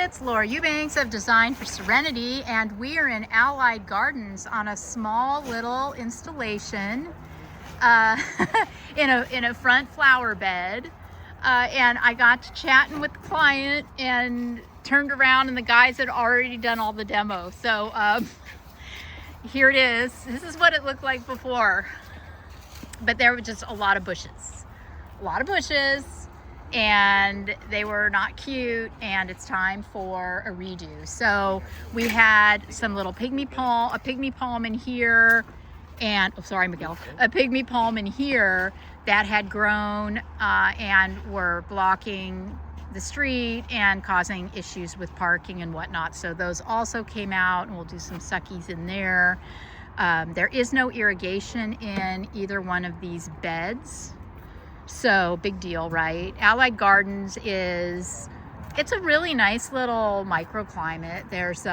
It's Laura Eubanks of Design for Serenity, and we are in Allied Gardens on a small little installation in a front flower bed. And I got to chatting with the client and turned around, and the guys had already done all the demo. So here it is. This is what it looked like before, but there were just a lot of bushes, and they were not cute, and it's time for a redo. So we had some little pygmy palm in here, and a pygmy palm in here that had grown and were blocking the street and causing issues with parking and whatnot. So those also came out, and we'll do some suckies in there. There is no irrigation in either one of these beds. So big deal, right? Allied Gardens it's a really nice little microclimate. There's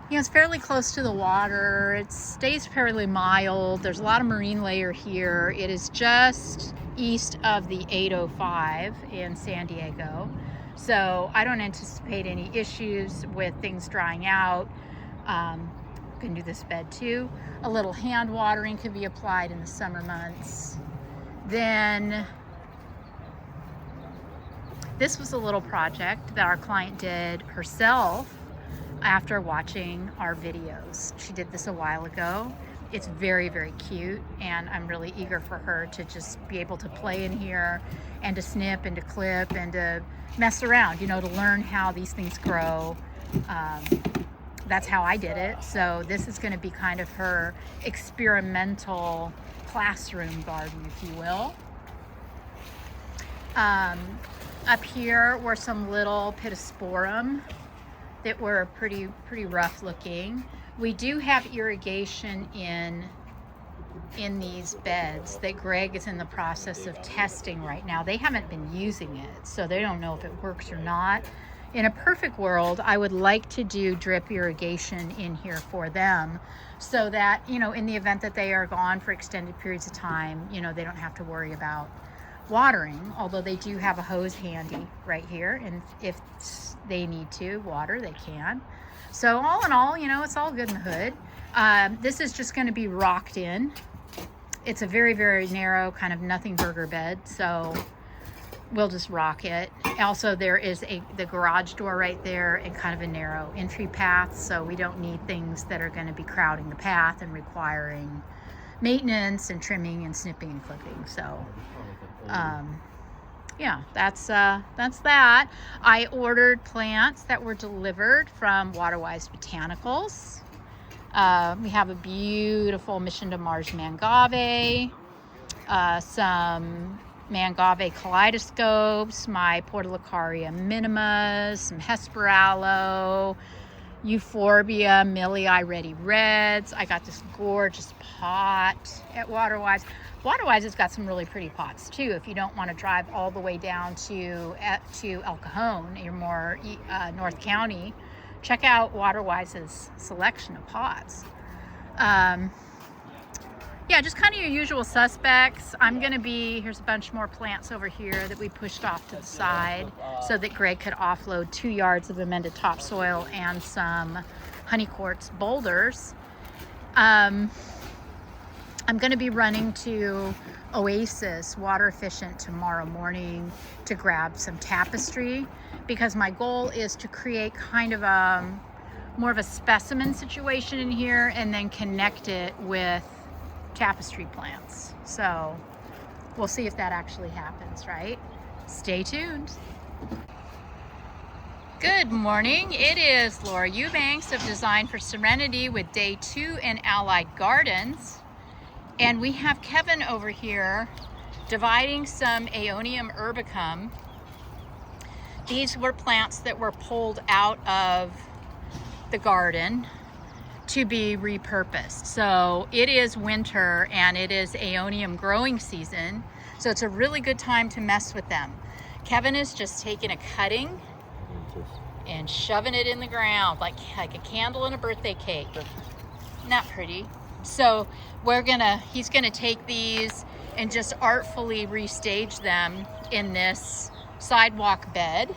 it's fairly close to the water. It stays fairly mild. There's a lot of marine layer here. It is just east of the 805 in San Diego. So I don't anticipate any issues with things drying out. Can do this bed too. A little hand watering can be applied in the summer months. Then this was a little project that our client did herself after watching our videos. She did this a while ago. It's very, very cute, and I'm really eager for her to just be able to play in here and to snip and to clip and to mess around, to learn how these things grow. That's how I did it. So this is going to be kind of her experimental classroom garden, if you will. Up here were some little pittosporum that were pretty rough looking. We do have irrigation in these beds that Greg is in the process of testing right now. They haven't been using it, so they don't know if it works or not. In a perfect world, I would like to do drip irrigation in here for them, so that, in the event that they are gone for extended periods of time, they don't have to worry about watering, although they do have a hose handy right here, and if they need to water, they can. So all in all, it's all good in the hood. This is just going to be rocked in. It's a very, very narrow kind of nothing burger bed, so we'll just rock it. Also, there is the garage door right there and kind of a narrow entry path, so we don't need things that are going to be crowding the path and requiring maintenance and trimming and snipping and clipping. So yeah, that's that. I ordered plants that were delivered from Waterwise Botanicals. We have a beautiful Mission to Mars mangave, some mangave kaleidoscopes, my Portulacaria minimas, some Hesperaloe, Euphorbia millii ready reds. I got this gorgeous pot at Waterwise. Waterwise has got some really pretty pots too. If you don't want to drive all the way down to El Cajon, you're more North County, check out Waterwise's selection of pots. Yeah, just kind of your usual suspects. Here's a bunch more plants over here that we pushed off to the side so that Greg could offload 2 yards of amended topsoil and some honey quartz boulders. I'm going to be running to Oasis Water Efficient tomorrow morning to grab some tapestry, because my goal is to create kind of more of a specimen situation in here and then connect it with tapestry plants. So we'll see if that actually happens, right? Stay tuned. Good morning. It is Laura Eubanks of Design for Serenity with day 2 in Allied Gardens. And we have Kevin over here dividing some Aeonium urbicum. These were plants that were pulled out of the garden to be repurposed. So it is winter and it is Aeonium growing season, so it's a really good time to mess with them. Kevin is just taking a cutting and shoving it in the ground like a candle in a birthday cake. Not pretty. So he's gonna take these and just artfully restage them in this sidewalk bed.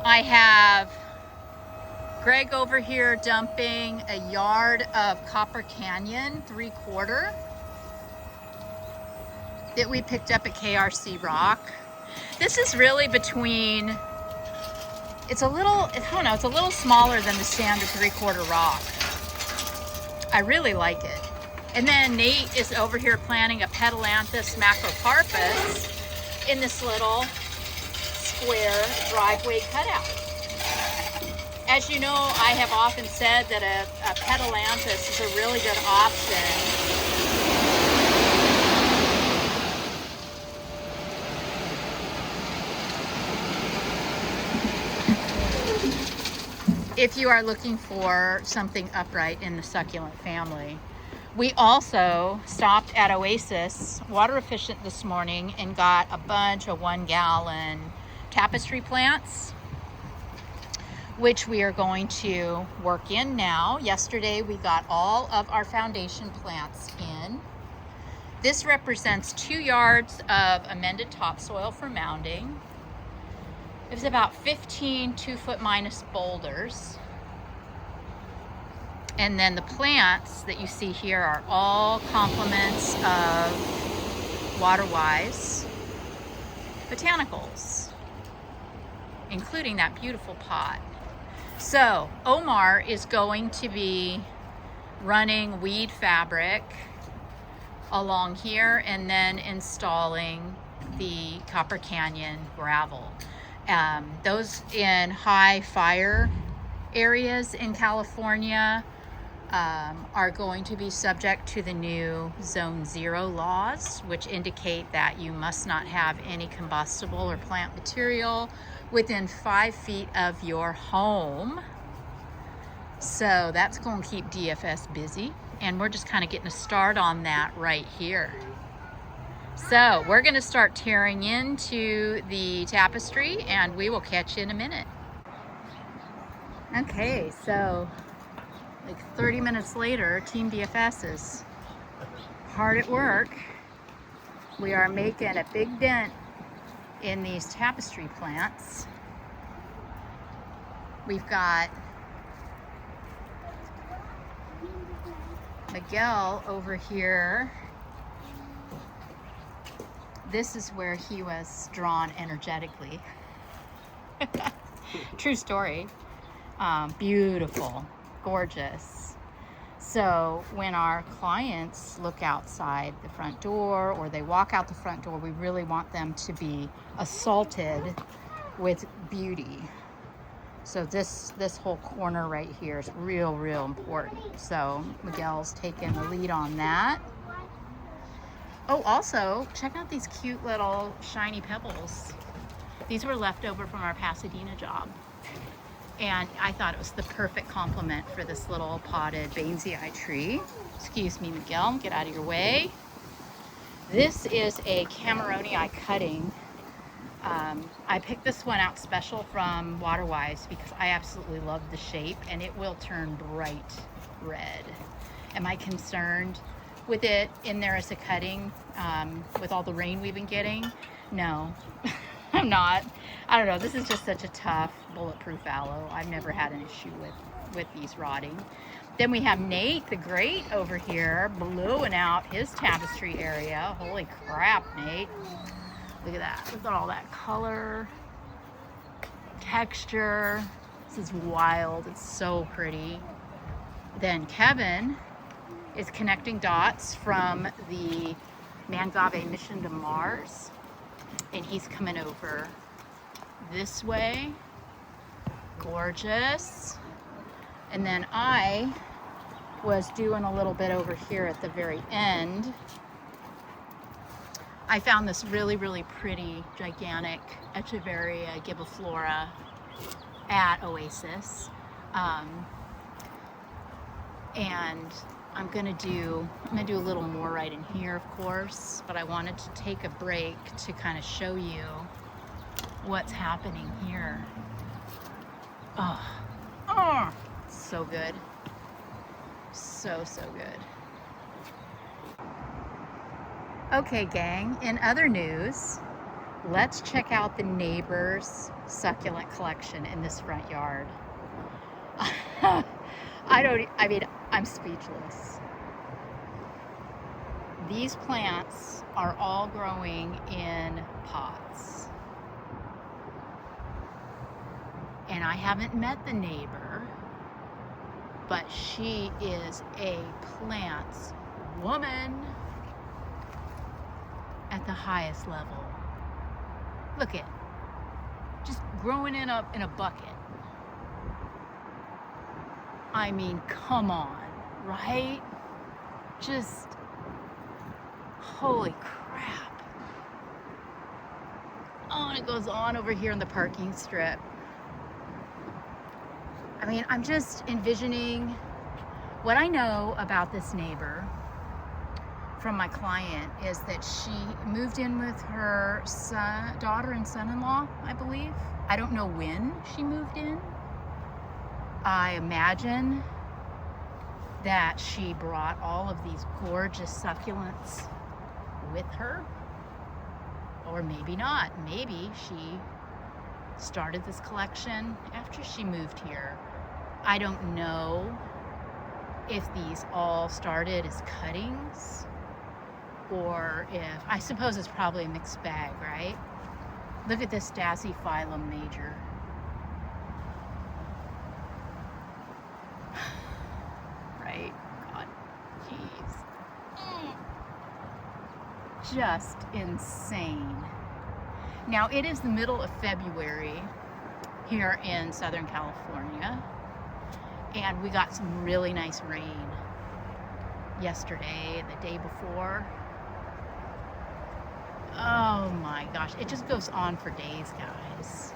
I have Greg over here dumping a yard of Copper Canyon 3/4 that we picked up at KRC Rock. This is really between, it's a little, I don't know, it's a little smaller than the standard 3/4 rock. I really like it. And then Nate is over here planting a Petalanthus macrocarpus in this little square driveway cutout. As you know, I have often said that a Petalanthus is a really good option if you are looking for something upright in the succulent family. We also stopped at Oasis Water Efficient this morning and got a bunch of 1-gallon tapestry plants, which we are going to work in now. Yesterday we got all of our foundation plants in. This represents 2 yards of amended topsoil for mounding. It was about 15 2-foot minus boulders. And then the plants that you see here are all complements of Waterwise botanicals, including that beautiful pot. So Omar is going to be running weed fabric along here and then installing the Copper Canyon gravel. Those in high fire areas in California are going to be subject to the new Zone 0 laws, which indicate that you must not have any combustible or plant material within 5 feet of your home. So that's going to keep DFS busy, and we're just kind of getting a start on that right here. So we're going to start tearing into the tapestry, and we will catch you in a minute. Okay, so like 30 minutes later, Team DFS is hard at work. We are making a big dent in these tapestry plants. We've got Miguel over here. This is where he was drawn energetically. True story. Beautiful, gorgeous. So when our clients look outside the front door or they walk out the front door, we really want them to be assaulted with beauty. So this whole corner right here is real important. So Miguel's taking the lead on that. Oh, also check out these cute little shiny pebbles. These were left over from our Pasadena job. And I thought it was the perfect complement for this little potted Bainsii tree. Excuse me, Miguel, get out of your way. This is a Cameronii cutting. I picked this one out special from Waterwise because I absolutely love the shape, and it will turn bright red. Am I concerned with it in there as a cutting with all the rain we've been getting? No. I'm not. I don't know. This is just such a tough, bulletproof aloe. I've never had an issue with these rotting. Then we have Nate the Great over here blowing out his tapestry area. Holy crap, Nate. Look at that. Look at all that color, texture. This is wild. It's so pretty. Then Kevin is connecting dots from the Mangave mission to Mars. And he's coming over this way. Gorgeous. And then I was doing a little bit over here at the very end. I found this really pretty, gigantic Echeveria gibiflora at Oasis. And I'm gonna do a little more right in here, of course, but I wanted to take a break to kind of show you what's happening here. Oh, so good. So good. Okay, gang, in other news, Let's check out the neighbor's succulent collection in this front yard. I mean, I'm speechless. These plants are all growing in pots. And I haven't met the neighbor, but she is a plants woman at the highest level. Look at, just growing in a bucket. I mean, come on, right? Just, holy crap. Oh, and it goes on over here in the parking strip. I mean, I'm just envisioning what I know about this neighbor from my client is that she moved in with her daughter and son-in-law, I believe. I don't know when she moved in. I imagine that she brought all of these gorgeous succulents with her, or maybe not. Maybe she started this collection after she moved here. I don't know if these all started as cuttings or if, I suppose it's probably a mixed bag, right? Look at this Dasyphilum major. Right? God, jeez. Just insane. Now, it is the middle of February here in Southern California, and we got some really nice rain yesterday and the day before. Oh my gosh, it just goes on for days, guys.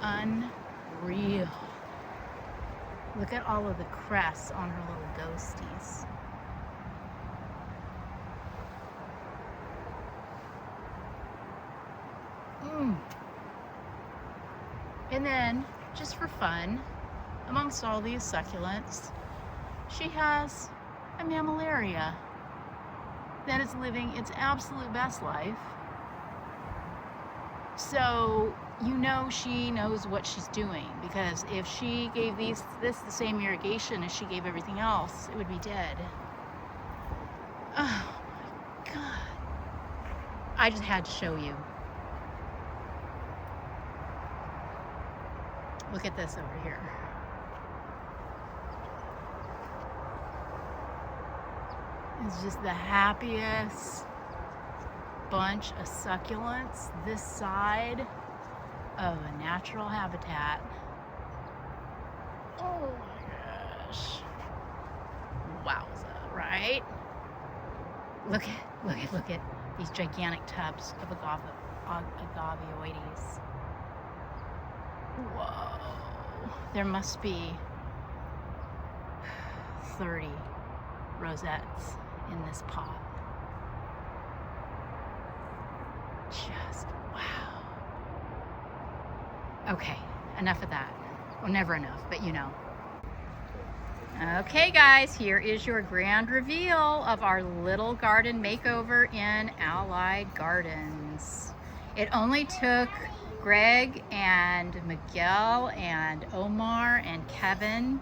Unreal. Look at all of the crests on her little ghosties. And then, just for fun, amongst all these succulents, she has a mammillaria that is living its absolute best life. So, you know she knows what she's doing, because if she gave this the same irrigation as she gave everything else, it would be dead. Oh my God. I just had to show you. Look at this over here. It's just the happiest bunch of succulents this side of a natural habitat. Oh my gosh. Wowza, right? Look at these gigantic tubs of agaveoides. Whoa. There must be 30 rosettes in this pot. Just wow. Okay, enough of that. Well, never enough, but you know. Okay guys, here is your grand reveal of our little garden makeover in Allied Gardens. It only took Greg and Miguel and Omar and Kevin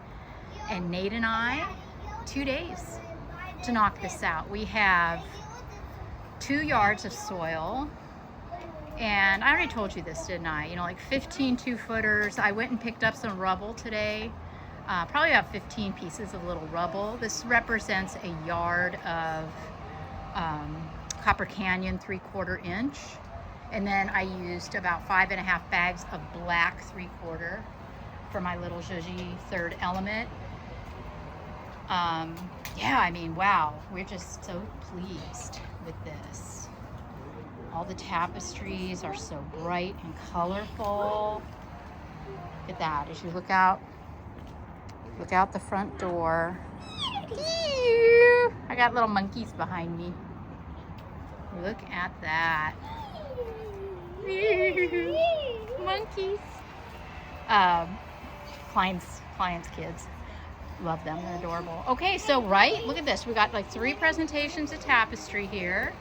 and Nate and I 2 days to knock this out. We have 2 yards of soil, and I already told you this, didn't I? You know, like 15 2-footers. I went and picked up some rubble today, probably about 15 pieces of little rubble. This represents a yard of Copper Canyon 3/4 inch. And then I used about 5.5 bags of black 3/4 for my little Joji third element. Yeah, I mean, wow, we're just so pleased with this. All the tapestries are so bright and colorful. Look at that. As you look out the front door. I got little monkeys behind me. Look at that. Monkeys. Um, clients' kids. Love them, they're adorable. Okay, so look at this. We got like 3 presentations of tapestry here.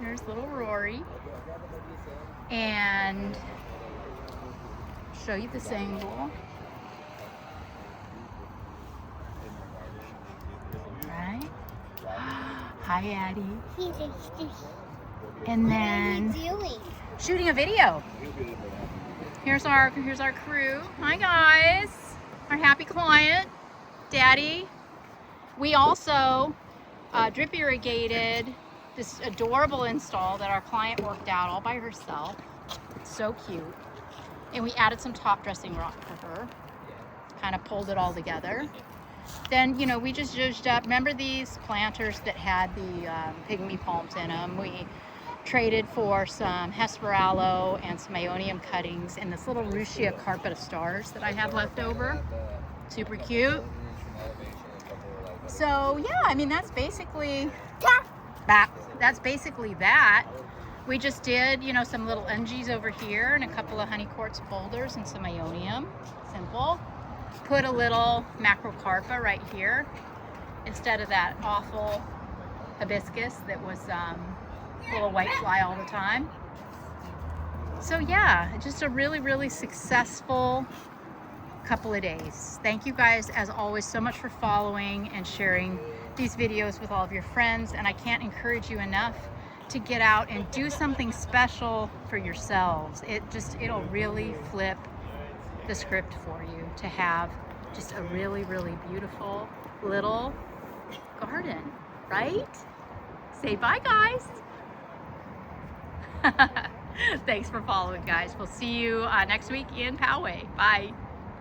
There's little Rory. And show you this angle. Right? Hi, Addie. And then What are you doing? shooting a video. Here's our crew. Hi guys. Our happy client, Daddy. We also drip irrigated this adorable install that our client worked out all by herself. So cute. And we added some top dressing rock for her. Kind of pulled it all together. Then, you know, we just zhuzhed up. Remember these planters that had the pygmy palms in them? We traded for some Hesperaloe and some Ionium cuttings and this little Ruchia carpet of stars that I have left over. Super cute. So yeah, I mean that's basically that. We just did, you know, some little ungies over here and a couple of honey quartz boulders and some Ionium. Simple. Put a little macrocarpa right here instead of that awful hibiscus that was full of white fly all the time. So yeah, just a really successful couple of days. Thank you guys as always so much for following and sharing these videos with all of your friends, and I can't encourage you enough to get out and do something special for yourselves. It'll really flip the script for you to have just a really beautiful little garden, right? Say bye guys. Thanks for following, guys. We'll see you next week in Poway. Bye.